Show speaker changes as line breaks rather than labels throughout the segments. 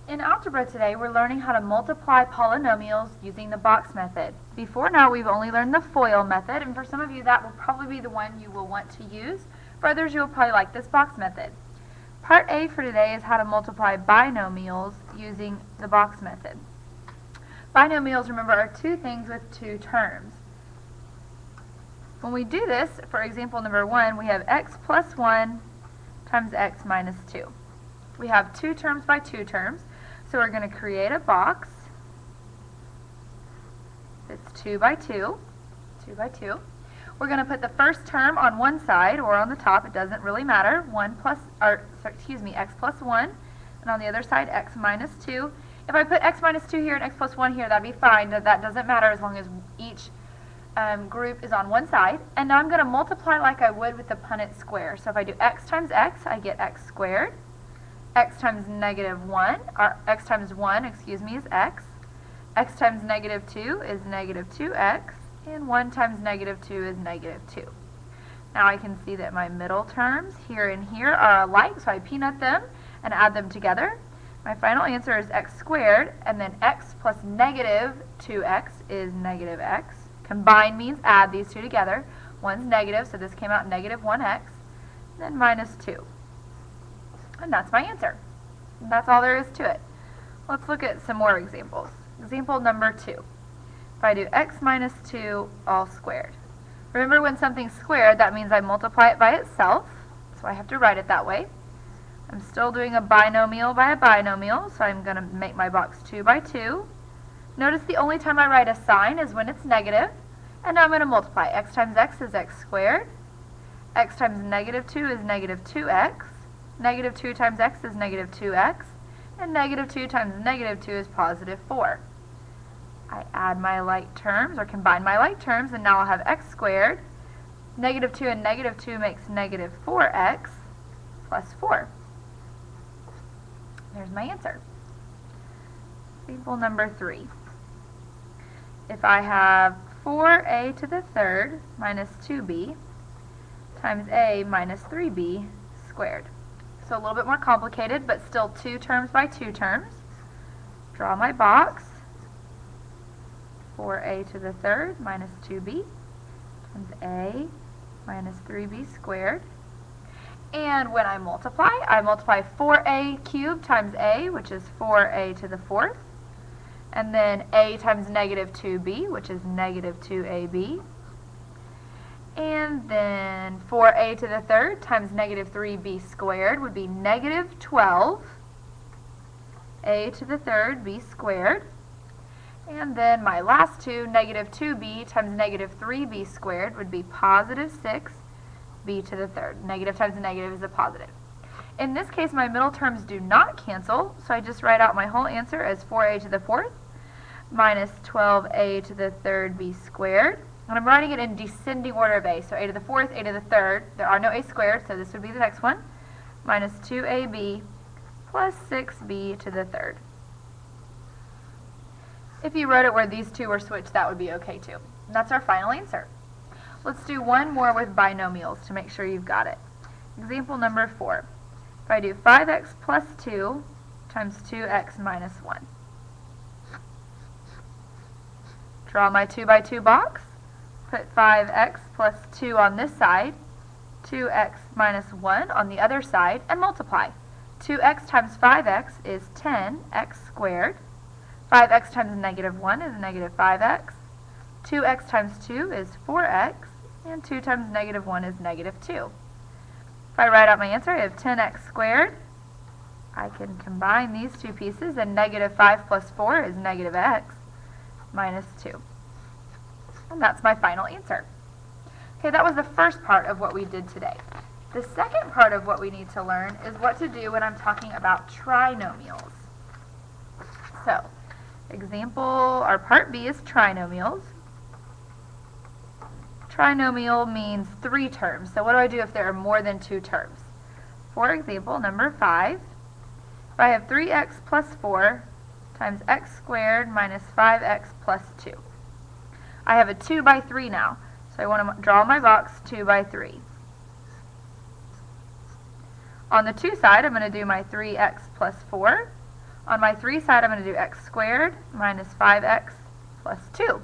In algebra today, we're learning how to multiply polynomials using the box method. Before now, we've only learned the FOIL method, and for some of you, that will probably be the one you will want to use. For others, you'll probably like this box method. Part A for today is how to multiply binomials using the box method. Binomials, remember, are two things with two terms. When we do this, for example number 1, we have x plus 1 times x minus 2. We have two terms by two terms, so we're going to create a box. It's 2 by 2. 2 by 2. We're going to put the first term on one side or on the top, it doesn't really matter. X plus 1, and on the other side x minus 2. If I put x minus 2 here and x plus 1 here, that'd be fine. That doesn't matter as long as each group is on one side. And now I'm going to multiply like I would with the Punnett square. So if I do x times x, I get x squared. X times negative 1, or x times 1, is x. X times negative 2 is negative 2x. And 1 times negative 2 is negative 2. Now I can see that my middle terms here and here are alike, so I peanut them and add them together. My final answer is x squared, and then x plus negative 2x is negative x. Combine means add these two together. One's negative, so this came out negative 1x. Then minus 2. And that's my answer. And that's all there is to it. Let's look at some more examples. Example number 2. If I do x minus 2 all squared. Remember, when something's squared, that means I multiply it by itself. So I have to write it that way. I'm still doing a binomial by a binomial, so I'm going to make my box 2 by 2. Notice the only time I write a sign is when it's negative. And now I'm going to multiply. X times x is x squared. X times negative 2 is negative 2x. Negative 2 times x is negative 2x. And negative 2 times negative 2 is positive 4. I add my like terms, or combine my like terms, and now I'll have x squared. Negative 2 and negative 2 makes negative 4x plus 4. There's my answer. Example number 3. If I have 4a to the third minus 2b times a minus 3b squared. So a little bit more complicated, but still two terms by two terms. Draw my box. 4a to the third minus 2b times a minus 3b squared. And when I multiply 4a cubed times a, which is 4a to the fourth. And then a times negative 2b, which is negative 2ab. And then 4a to the third times negative 3b squared would be negative 12 a to the third b squared. And then my last two, negative 2b times negative 3b squared, would be positive 6 b to the third. Negative times negative is a positive. In this case, my middle terms do not cancel, so I just write out my whole answer as 4a to the fourth minus 12a to the third b squared. And I'm writing it in descending order of a, so a to the fourth, a to the third. There are no a squared, so this would be the next one. Minus 2ab plus 6b to the third. If you wrote it where these two were switched, that would be okay too. And that's our final answer. Let's do one more with binomials to make sure you've got it. Example number 4. If I do 5x plus 2 times 2x minus 1. Draw my 2 by 2 box. Put 5x plus 2 on this side, 2x minus 1 on the other side, and multiply. 2x times 5x is 10x squared. 5x times negative 1 is negative 5x. 2x times 2 is 4x. And 2 times negative 1 is negative 2. If I write out my answer, I have 10x squared. I can combine these two pieces, and negative 5 plus 4 is negative x minus 2. And that's my final answer. Okay, that was the first part of what we did today. The second part of what we need to learn is what to do when I'm talking about trinomials. So, part B is trinomials. Trinomial means three terms. So what do I do if there are more than two terms? For example, number 5, if I have 3x plus 4 times x squared minus 5x plus 2. I have a 2 by 3 now, so I want to draw my box 2 by 3. On the 2 side, I'm going to do my 3x plus 4. On my 3 side, I'm going to do x squared minus 5x plus 2.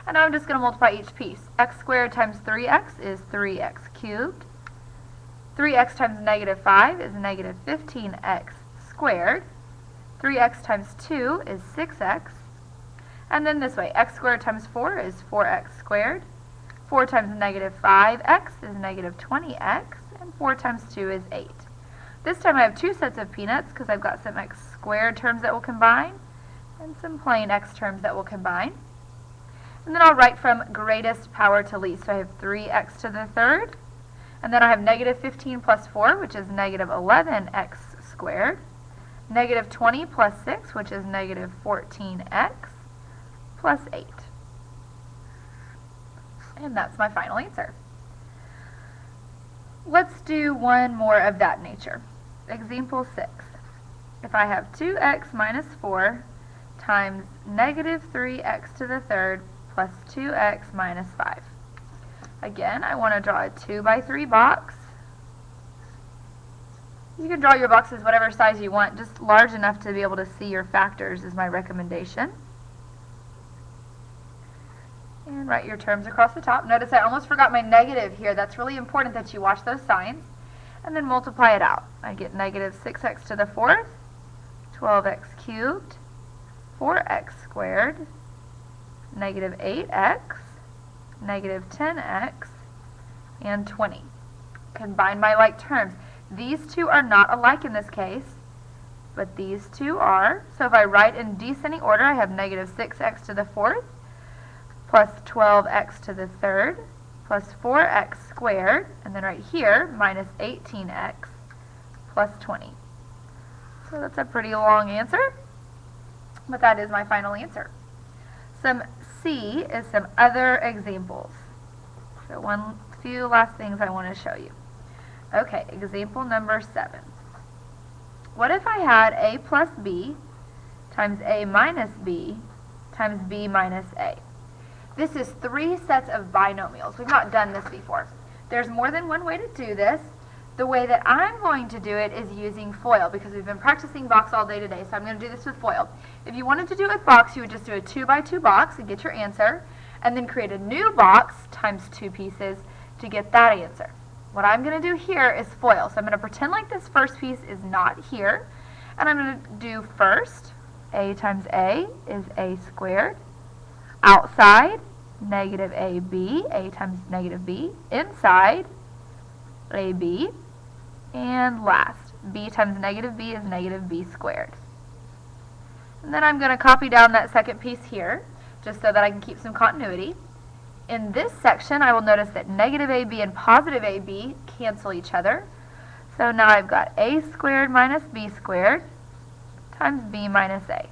And now I'm just going to multiply each piece. X squared times 3x is 3x cubed. 3x times negative 5 is negative 15x squared. 3x times 2 is 6x. And then this way, x squared times 4 is 4x squared. 4 times negative 5x is negative 20x. And 4 times 2 is 8. This time I have 2 sets of peanuts because I've got some x squared terms that will combine and some plain x terms that will combine. And then I'll write from greatest power to least. So I have 3x to the third. And then I have negative 15 plus 4, which is negative 11x squared. Negative 20 plus 6, which is negative 14x, plus 8. And that's my final answer. Let's do one more of that nature. Example 6. If I have 2x minus 4 times negative 3x to the third plus 2x minus 5. Again, I want to draw a 2 by 3 box. You can draw your boxes whatever size you want, just large enough to be able to see your factors is my recommendation. And write your terms across the top. Notice I almost forgot my negative here. That's really important that you watch those signs. And then multiply it out. I get negative 6x to the fourth, 12x cubed, 4x squared, negative 8x, negative 10x, and 20. Combine my like terms. These two are not alike in this case, but these two are. So if I write in descending order, I have negative 6x to the fourth, plus 12x to the third, plus 4x squared, and then right here, minus 18x, plus 20. So that's a pretty long answer, but that is my final answer. Some C is some other examples. So one few last things I want to show you. Okay, example number 7. What if I had a plus b times a minus b times b minus a? This is 3 sets of binomials. We've not done this before. There's more than one way to do this. The way that I'm going to do it is using FOIL because we've been practicing box all day today, so I'm going to do this with FOIL. If you wanted to do it with box, you would just do a 2 by 2 box and get your answer, and then create a new box times 2 pieces to get that answer. What I'm going to do here is FOIL. So I'm going to pretend like this first piece is not here, and I'm going to do first, a times a is a squared. Outside, negative ab, a times negative b. Inside, ab. And last, b times negative b is negative b squared. And then I'm going to copy down that second piece here, just so that I can keep some continuity. In this section, I will notice that negative ab and positive ab cancel each other. So now I've got a squared minus b squared times b minus a.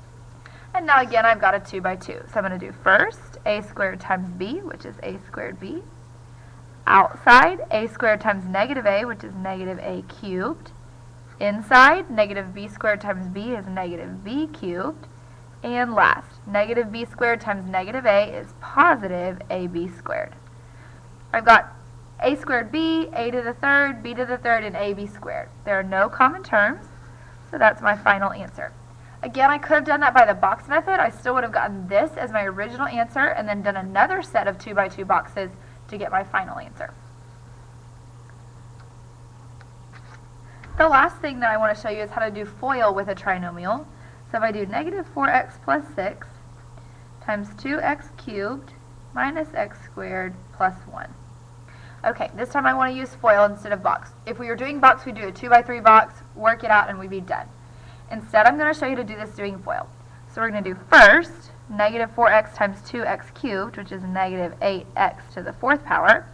And now again, I've got a 2 by 2. So I'm going to do first a squared times b, which is a squared b. Outside, a squared times negative a, which is negative a cubed. Inside, negative b squared times b is negative b cubed. And last, negative b squared times negative a is positive ab squared. I've got a squared b, a to the third, b to the third, and ab squared. There are no common terms, so that's my final answer. Again, I could have done that by the box method. I still would have gotten this as my original answer and then done another set of 2 by 2 boxes to get my final answer. The last thing that I want to show you is how to do FOIL with a trinomial. So if I do negative 4x plus 6 times 2x cubed minus x squared plus 1. Okay, this time I want to use FOIL instead of box. If we were doing box, we'd do a 2 by 3 box, work it out, and we'd be done. Instead, I'm going to show you to do this doing FOIL. So we're going to do first negative 4x times 2x cubed, which is negative 8x to the 4th power.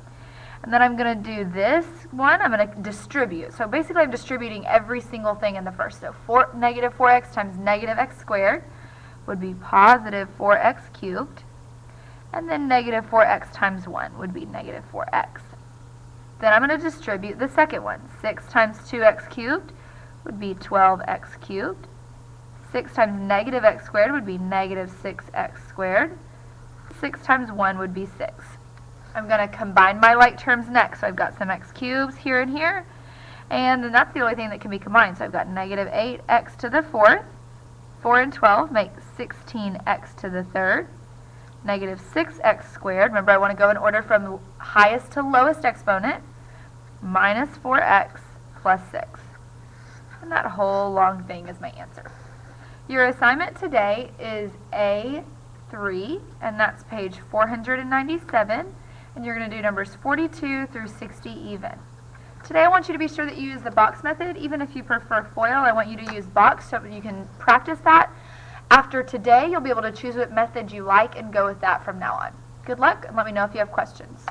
And then I'm going to do this one. I'm going to distribute. So basically, I'm distributing every single thing in the first. So negative 4x times negative x squared would be positive 4x cubed. And then negative 4x times 1 would be negative 4x. Then I'm going to distribute the second one. 6 times 2x cubed would be 12x cubed. 6 times negative x squared would be negative 6x squared. 6 times 1 would be 6. I'm going to combine my like terms next. So I've got some x cubes here and here. And then that's the only thing that can be combined. So I've got negative 8x to the 4th 4 and 12 make 16x to the third. Negative 6x squared, remember I want to go in order from the highest to lowest exponent, minus 4x plus 6. And that whole long thing is my answer. Your assignment today is A3, and that's page 497, and you're going to do numbers 42 through 60 even. Today I want you to be sure that you use the box method. Even if you prefer FOIL, I want you to use box so that you can practice that. After today, you'll be able to choose what method you like and go with that from now on. Good luck, and let me know if you have questions.